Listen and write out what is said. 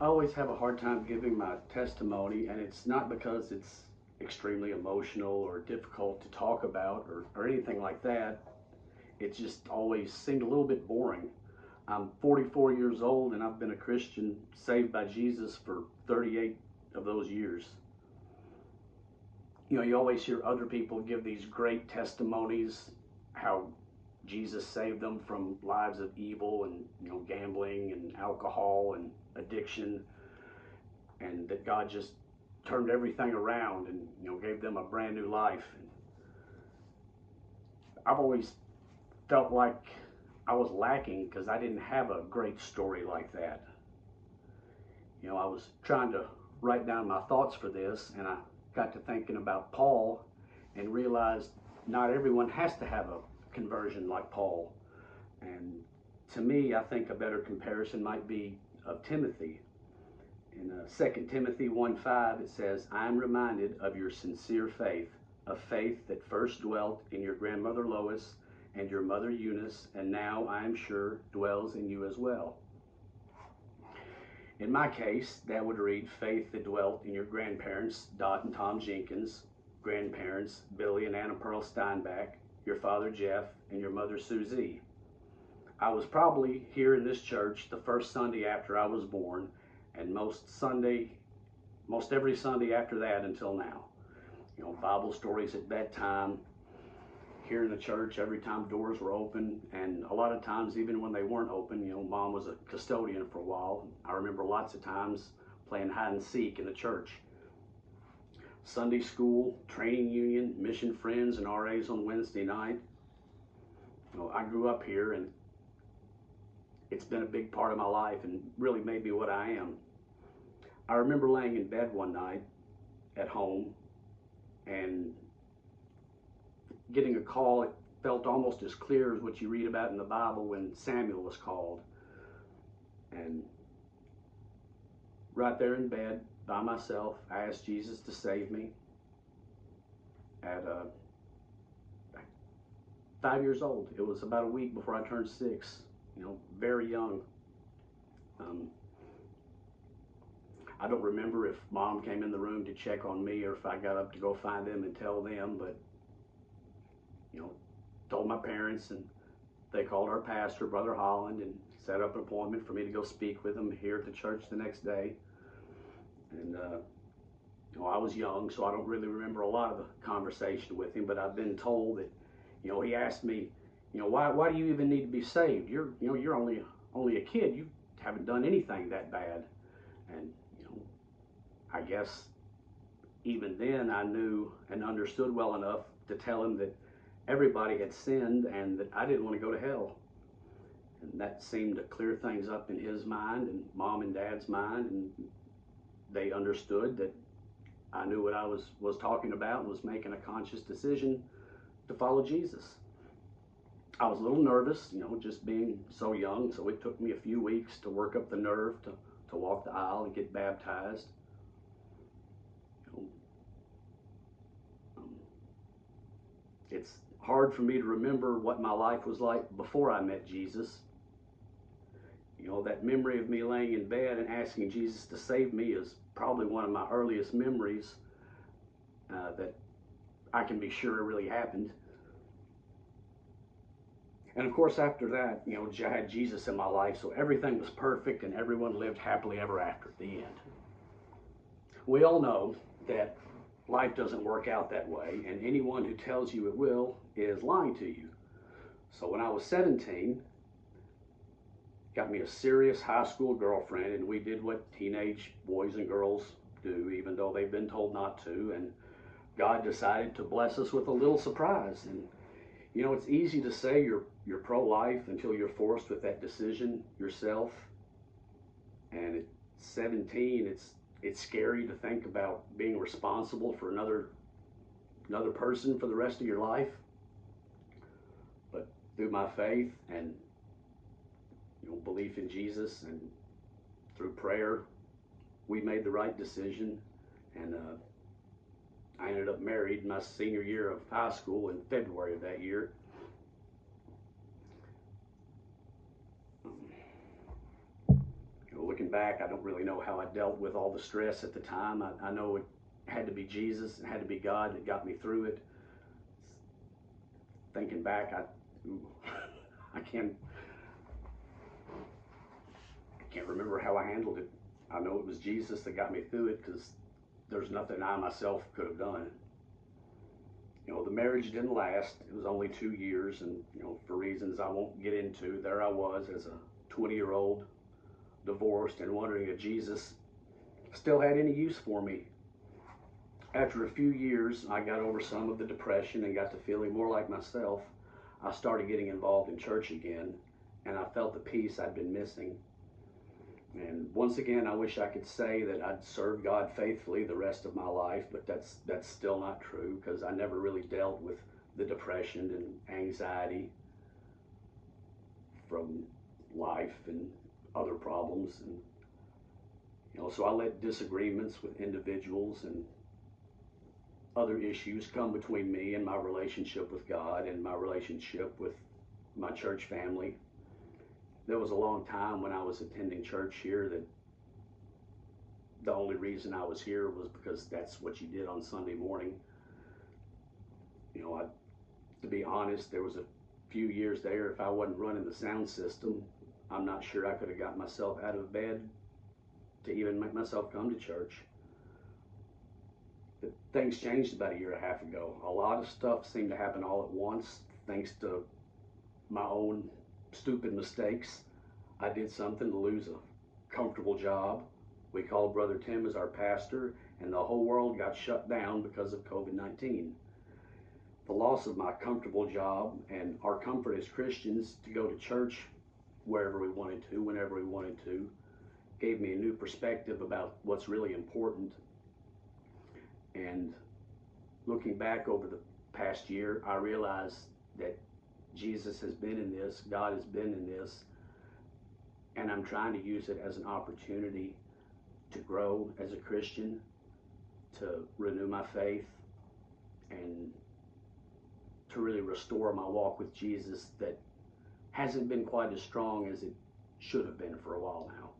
I always have a hard time giving my testimony, and it's not because it's extremely emotional or difficult to talk about or anything like that. It just always seemed a little bit boring. I'm 44 years old and I've been a Christian saved by Jesus for 38 of those years. You know, you always hear other people give these great testimonies how Jesus saved them from lives of evil and, gambling and alcohol and addiction, and that God just turned everything around and, gave them a brand new life. And I've always felt like I was lacking because I didn't have a great story like that. I was trying to write down my thoughts for this, and I got to thinking about Paul and realized not everyone has to have a conversion like Paul. And to me, I think a better comparison might be of Timothy. In 2 Timothy 1:5, it says, "I am reminded of your sincere faith, a faith that first dwelt in your grandmother Lois and your mother Eunice, and now I am sure dwells in you as well." In my case, that would read, faith that dwelt in your grandparents, Dot and Tom Jenkins, grandparents, Billy and Anna Pearl Steinbach, your father Jeff, and your mother Susie. I was probably here in this church the first Sunday after I was born, and most every Sunday after that until now. Bible stories at bedtime, here in the church every time doors were open, and a lot of times even when they weren't open, Mom was a custodian for a while. I remember lots of times playing hide and seek in the church. Sunday school, training union, mission friends, and RAs on Wednesday night. I grew up here, and it's been a big part of my life and really made me what I am. I remember laying in bed one night at home and getting a call. It felt almost as clear as what you read about in the Bible when Samuel was called. And right there in bed by myself, I asked Jesus to save me at 5 years old. It was about a week before I turned 6, very young. I don't remember if Mom came in the room to check on me or if I got up to go find them and tell them, but told my parents, and they called our pastor, Brother Holland, and set up an appointment for me to go speak with him here at the church the next day. And I was young, so I don't really remember a lot of the conversation with him, but I've been told that he asked me, why do you even need to be saved? You're only a kid. You haven't done anything that bad. And I guess even then I knew and understood well enough to tell him that everybody had sinned and that I didn't want to go to hell. And that seemed to clear things up in his mind and Mom and Dad's mind, and they understood that I knew what I was talking about and was making a conscious decision to follow Jesus. I was a little nervous, just being so young, so it took me a few weeks to work up the nerve to walk the aisle and get baptized. It's hard for me to remember what my life was like before I met Jesus. That memory of me laying in bed and asking Jesus to save me is probably one of my earliest memories that I can be sure really happened. And of course, after that, I had Jesus in my life, so everything was perfect and everyone lived happily ever after at the end. We all know that life doesn't work out that way, and anyone who tells you it will is lying to you. So when I was 17, got me a serious high school girlfriend, and we did what teenage boys and girls do, even though they've been told not to, and God decided to bless us with a little surprise. And it's easy to say you're pro-life until you're forced with that decision yourself. And at 17, it's scary to think about being responsible for another person for the rest of your life. But through my faith and belief in Jesus and through prayer, we made the right decision, and I ended up married my senior year of high school in February of that year. Looking back, I don't really know how I dealt with all the stress at the time. I know it had to be Jesus, it had to be God that got me through it. Thinking back, I can't remember how I handled it. I know it was Jesus that got me through it, because there's nothing I myself could have done. You know, the marriage didn't last. It was only 2 years, and you know, for reasons I won't get into, there I was as a 20-year-old, divorced, and wondering if Jesus still had any use for me. After a few years, I got over some of the depression and got to feeling more like myself. I started getting involved in church again, and I felt the peace I'd been missing. And once again, I wish I could say that I'd served God faithfully the rest of my life, but that's still not true, because I never really dealt with the depression and anxiety from life and other problems. And you know, so I let disagreements with individuals and other issues come between me and my relationship with God and my relationship with my church family. There was a long time when I was attending church here that the only reason I was here was because that's what you did on Sunday morning. You know, to be honest, there was a few years there, if I wasn't running the sound system, I'm not sure I could have got myself out of bed to even make myself come to church. But things changed about a year and a half ago. A lot of stuff seemed to happen all at once, thanks to my own stupid mistakes. I did something to lose a comfortable job. We called Brother Tim as our pastor, and the whole world got shut down because of COVID-19. The loss of my comfortable job and our comfort as Christians to go to church wherever we wanted to, whenever we wanted to, gave me a new perspective about what's really important. And looking back over the past year, I realized that Jesus has been in this, God has been in this, and I'm trying to use it as an opportunity to grow as a Christian, to renew my faith, and to really restore my walk with Jesus that hasn't been quite as strong as it should have been for a while now.